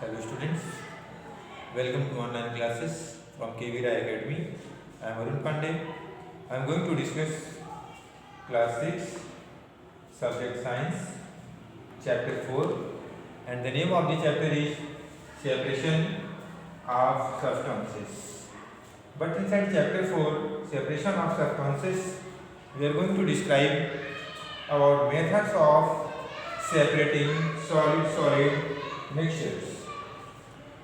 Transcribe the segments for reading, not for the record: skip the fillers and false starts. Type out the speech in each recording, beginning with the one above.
Hello students, welcome to online classes from KV Rai Academy. I am Arun Pandey. I am going to discuss class 6, subject science, chapter 4, and the name of the chapter is separation of substances. But inside chapter 4, separation of substances, we are going to describe about methods of separating solid mixtures.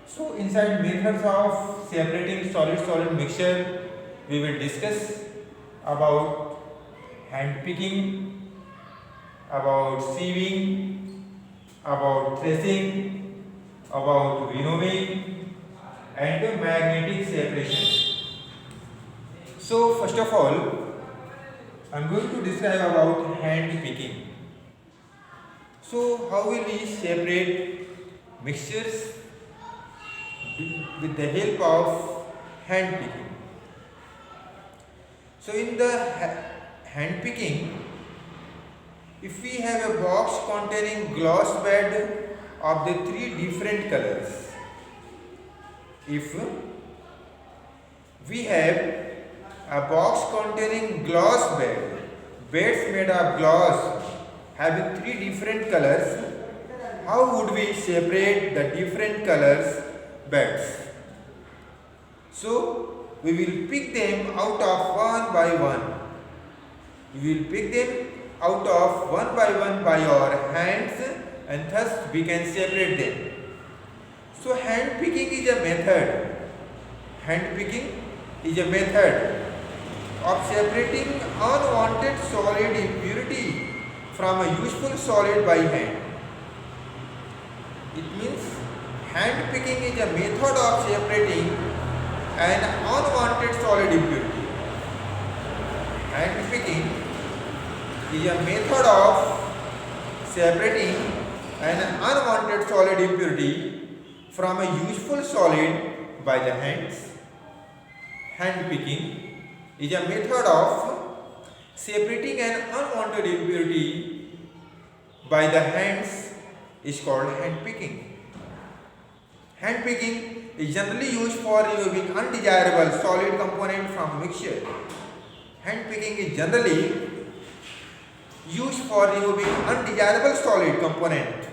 So inside methods of separating solid mixture, we will discuss about hand picking, about sieving, about threshing, about winnowing, and magnetic separation. So first of all, I am going to describe about hand picking. So how will we separate mixtures with the help of hand picking? So in the hand picking, if we have a box containing glass bed of the three different colors, if we have a box containing beds made of glass having three different colors, how would we separate the different colors beds? So we will pick them out of one by one. We will pick them out of one by our hands, and thus we can separate them. So hand picking is a method. Hand picking is a method of separating unwanted solid impurity from a useful solid by hand. It means hand picking is a method of separating an unwanted solid impurity. Hand picking is a method of separating an unwanted solid impurity from a useful solid by the hands. Hand picking is a method of separating an unwanted impurity by the hands is called hand picking. Hand picking is generally used for removing undesirable solid component from mixture. Hand picking is generally used for removing undesirable solid component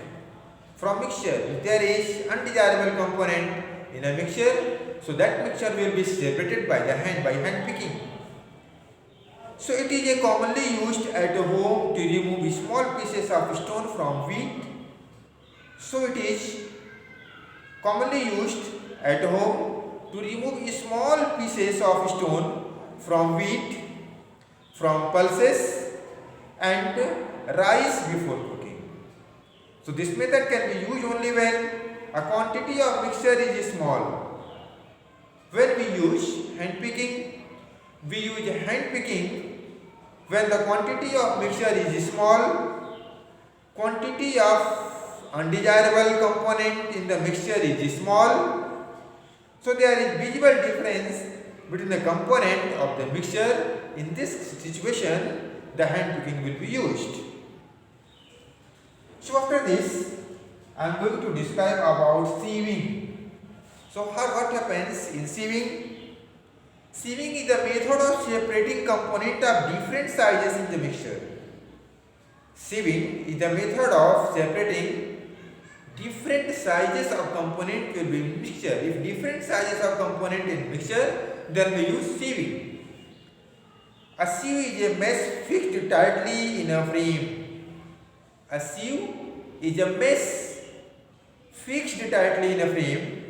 from mixture. If there is undesirable component in a mixture, so that mixture will be separated by hand picking. So it is commonly used at home to remove small pieces of stone from wheat. So it is commonly used at home to remove small pieces of stone from wheat, from pulses and rice before cooking. So this method can be used only when a quantity of mixture is small. When we use hand picking, we use hand picking when the quantity of mixture is small, quantity of undesirable component in the mixture is small, so there is visible difference between the component of the mixture. In this situation, the hand picking will be used. So after this, I am going to describe about sieving. So what happens in sieving? Sieving is the method of separating components of different sizes in the mixture. Sieving is the method of separating different sizes of component will be in mixture. If different sizes of component in mixture, then we use sieving. A sieve is a mesh fixed tightly in a frame. A sieve is a mesh fixed tightly in a frame.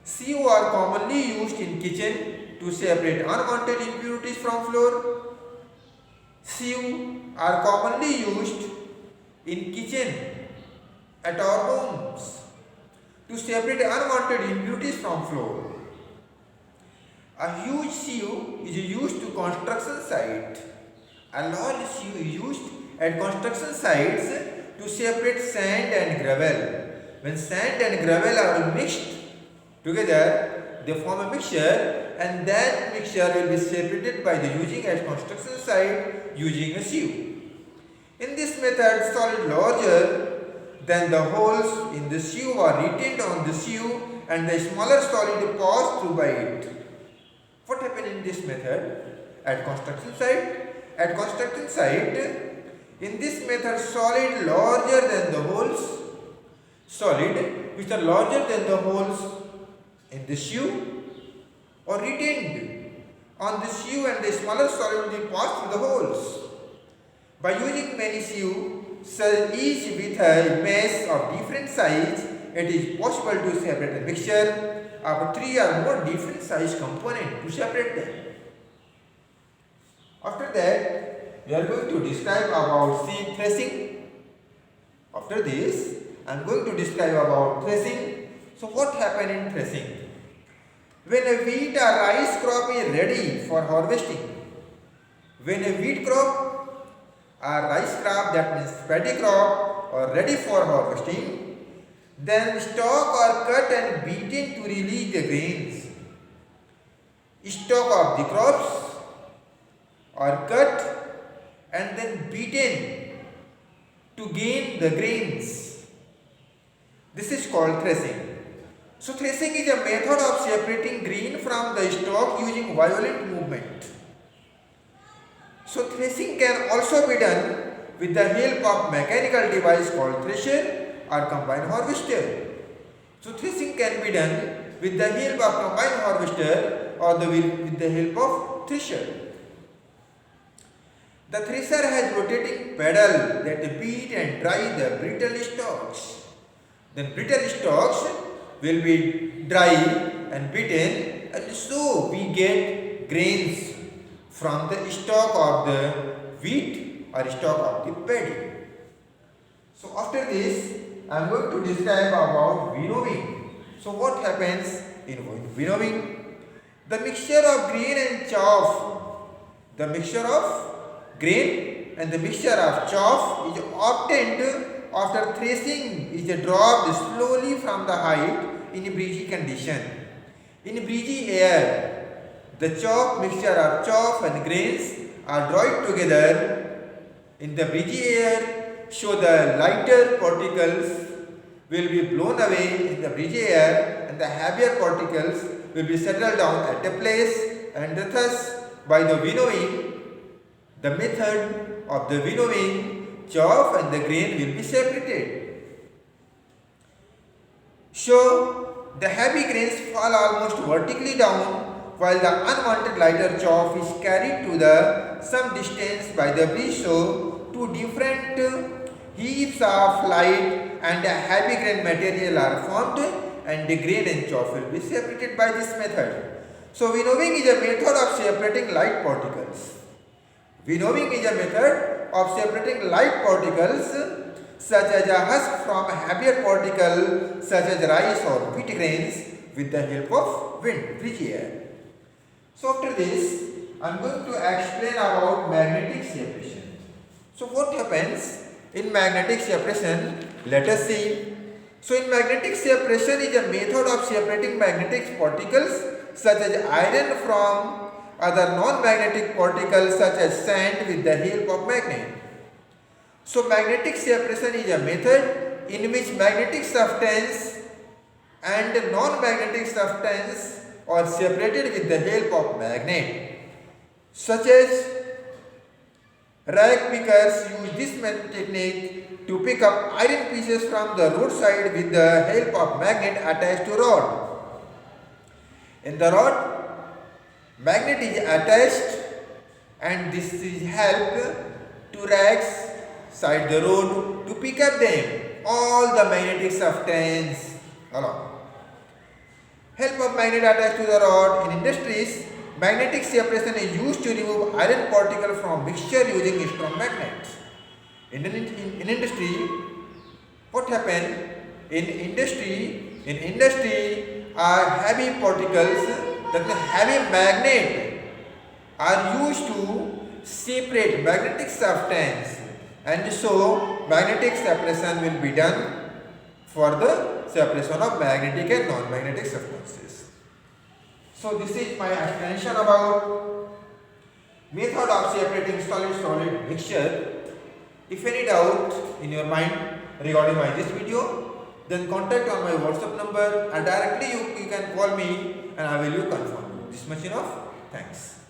Sieves are commonly used in kitchen to separate unwanted impurities from flour. Sieves are commonly used in kitchen at our homes to separate unwanted impurities from flour. A huge sieve is used to construction site. A large sieve is used at construction sites to separate sand and gravel. When sand and gravel are mixed together, they form a mixture, and that mixture will be separated by the using at construction site using a sieve. In this method, solid larger then the holes in the sieve are retained on the sieve and the smaller solid passed through by it. What happened in this method? At construction site? At construction site, in this method, solid larger than the holes, solid which are larger than the holes in the sieve or retained on the sieve and the smaller solid will be passed through the holes. By using many sieves, each with a mass of different size, it is possible to separate a mixture of 3 or more different size components to separate them. After that, we are going to describe about sieve threshing. After this, I am going to describe about threshing. So what happened in threshing? When a wheat or rice crop is ready for harvesting, when a wheat crop or rice crop, that means paddy crop, are ready for harvesting, then stalk are cut and beaten to release the grains. Stalk of the crops are cut and then beaten to gain the grains. This is called threshing. So threshing is a method of separating grain from the stalk using violent movement. So threshing can also be done with the help of mechanical device called thresher or combine harvester. So threshing can be done with the help of combine harvester or with the help of thresher. The thresher has rotating pedal that beat and dry the brittle stalks. Then brittle stalks will be dry and beaten, and so we get grains from the stalk of the wheat or stalk of the paddy. So after this, I am going to describe about winnowing. So what happens in winnowing? The mixture of grain and chaff, the mixture of grain and the mixture of chaff is obtained after threshing is dropped slowly from the height in a breezy condition. In breezy air, the chaff mixture of chaff and grains are dried together in the breezy air, so the lighter particles will be blown away in the breezy air and the heavier particles will be settled down at a place, and thus by the winnowing, the method of the winnowing, chaff and the grain will be separated. So the heavy grains fall almost vertically down while the unwanted lighter chaff is carried to some distance by the breeze. So two different heaps of light and heavy grain material are formed, and the grain and chaff will be separated by this method. So winnowing is a method of separating light particles. Winnowing is a method of separating light particles such as a husk from heavier particle such as rice or wheat grains with the help of wind, breezy air. So after this, I am going to explain about magnetic separation. So what happens in magnetic separation? Let us see. So in magnetic separation is a method of separating magnetic particles such as iron from other non-magnetic particles such as sand with the help of magnet. So magnetic separation is a method in which magnetic substance and non-magnetic substance are separated with the help of magnet. Such as rag pickers use this technique to pick up iron pieces from the roadside with the help of magnet attached to rod. In the rod, magnet is attached, and this is help to rags side the road to pick up them all the magnetic substance along. Help of magnet attached to the rod. In industries, magnetic separation is used to remove iron particle from mixture using strong magnets. In industry, what happen? In industry are heavy particles, that the heavy magnet are used to separate magnetic substance, and so magnetic separation will be done for the separation of magnetic and non-magnetic substances. So this is my explanation about method of separating solid mixture. If any doubt in your mind, regarding my this video, then contact on my WhatsApp number, and directly you can call me and I will you confirm. This much enough. Thanks.